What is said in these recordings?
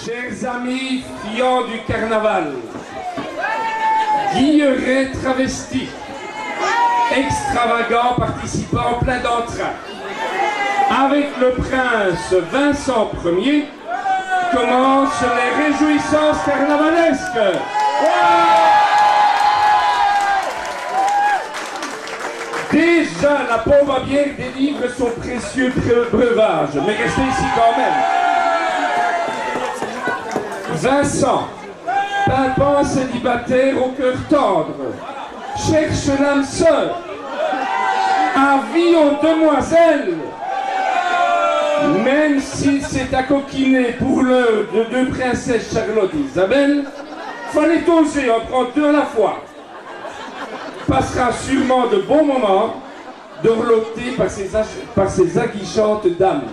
Chers amis friands du carnaval, guillerets travestis, extravagants participants plein d'entrain, avec le prince Vincent Ier, commencent les réjouissances carnavalesques. Déjà, la pauvre bière délivre son précieux breuvage, mais restez ici quand même. Vincent, pimpant célibataire au cœur tendre, cherche l'âme sœur, avis aux demoiselles. Même s'il s'est accoquiné pour l'heure de deux princesses Charlotte et Isabelle, fallait oser en prendre deux à la fois. Passera sûrement de bons moments dorloté par ses aguichantes dames.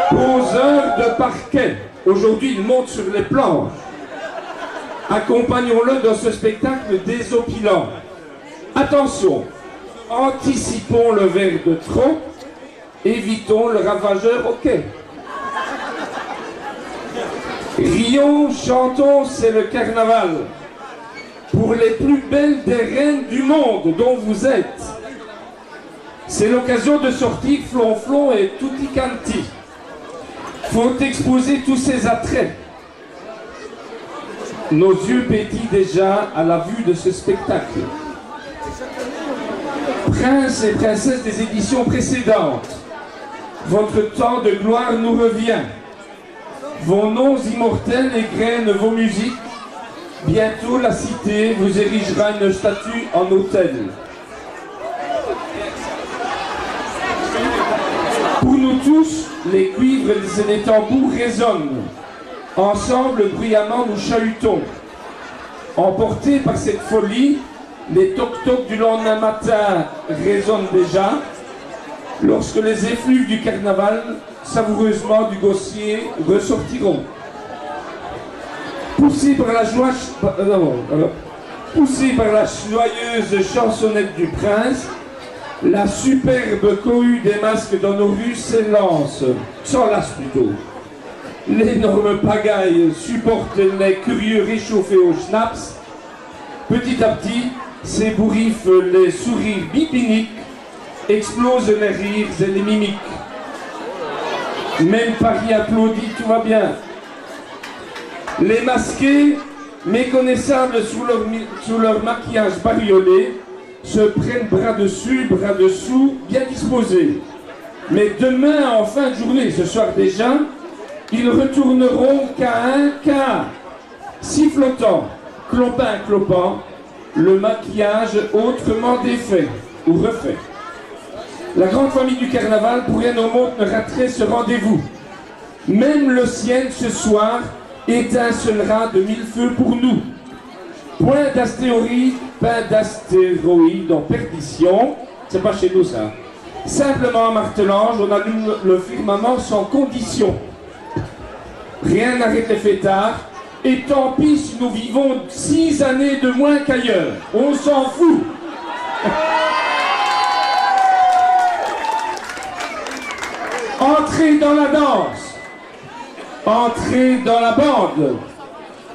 Poseur de parquet, aujourd'hui il monte sur les planches. Accompagnons-le dans ce spectacle désopilant. Attention, anticipons le verre de trop, évitons le ravageur au quai. Rions, chantons, c'est le carnaval. Pour les plus belles des reines du monde dont vous êtes. C'est l'occasion de sortir flonflon et tutti quanti. Faut exposer tous ces attraits. Nos yeux pétillent déjà à la vue de ce spectacle. Princes et princesses des éditions précédentes, votre temps de gloire nous revient. Vos noms immortels égrènent vos musiques. Bientôt la cité vous érigera une statue en autel. Pour nous tous, les cuivres et les tambours résonnent. Ensemble, bruyamment, nous chahutons. Emportés par cette folie, les toc-toc du lendemain matin résonnent déjà, lorsque les effluves du carnaval, savoureusement du gossier, ressortiront. Poussé par la joyeuse chansonnette du prince, la superbe cohue des masques dans nos rues s'enlace plutôt. L'énorme pagaille supporte les curieux réchauffés au schnapps. Petit à petit, s'ébouriffent les sourires bipiniques, explosent les rires et les mimiques. Même Paris applaudit, tout va bien. Les masqués, méconnaissables sous leur maquillage bariolé, se prennent bras dessus, bras dessous, bien disposés. Mais demain, en fin de journée, ce soir déjà, ils retourneront qu'à un quart, sifflotant, clopin clopant, le maquillage autrement défait ou refait. La grande famille du carnaval, pour rien au monde, ne raterait ce rendez-vous. Même le ciel, ce soir, étincellera de mille feux pour nous. Point d'astéroïdes en perdition, c'est pas chez nous ça. Simplement en martelange, on allume le firmament sans condition. Rien n'arrête les fêtards, et tant pis si nous vivons 6 années de moins qu'ailleurs. On s'en fout. Entrez dans la danse. Entrez dans la bande,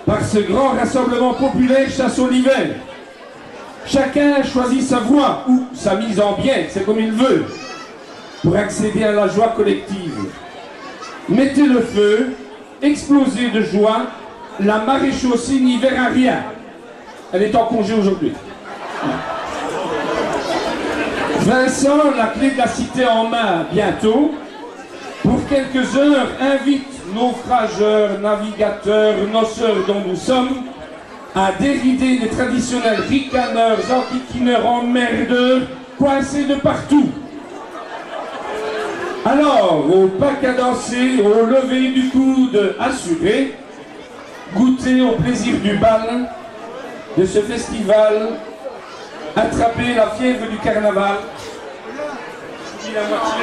par ce grand rassemblement populaire chasse au l'hiver. Chacun choisit sa voie ou sa mise en bien, c'est comme il veut, pour accéder à la joie collective. Mettez le feu, explosez de joie, la maréchaussée n'y verra rien. Elle est en congé aujourd'hui. Vincent, la clé de la cité en main bientôt, pour quelques heures, invite naufrageurs, navigateurs, noceurs dont nous sommes, à dérider les traditionnels ricaneurs, enquiquineurs, emmerdeurs, coincés de partout. Alors, au pas cadencé, au lever du coude assuré, goûtez au plaisir du bal, de ce festival, attrapez la fièvre du carnaval. Je dis la moitié.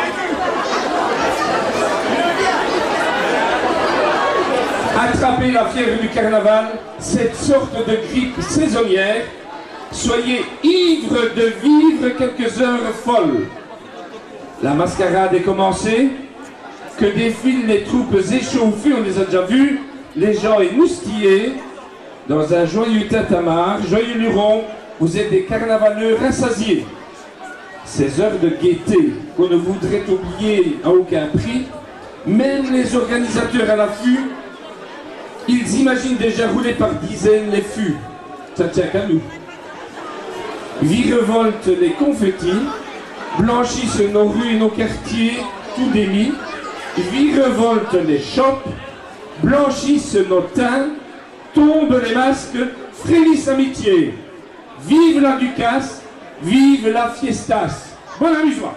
Attrapez la fièvre du carnaval, cette sorte de grippe saisonnière. Soyez ivres de vivre quelques heures folles. La mascarade est commencée. que défilent les troupes échauffées, on les a déjà vus, les gens émoustillés, dans un joyeux tintamarre, joyeux luron, vous êtes des carnavaleux rassasiés. Ces heures de gaieté qu'on ne voudrait oublier à aucun prix, même les organisateurs à l'affût, ils imaginent déjà rouler par dizaines les fûts. Ça tient qu'à nous. Virevoltent les confettis, blanchissent nos rues et nos quartiers tout démis, virevoltent les chopes, blanchissent nos teints, tombent les masques, frémissent amitié. Vive la Ducasse, vive la fiestas. Bon amusement.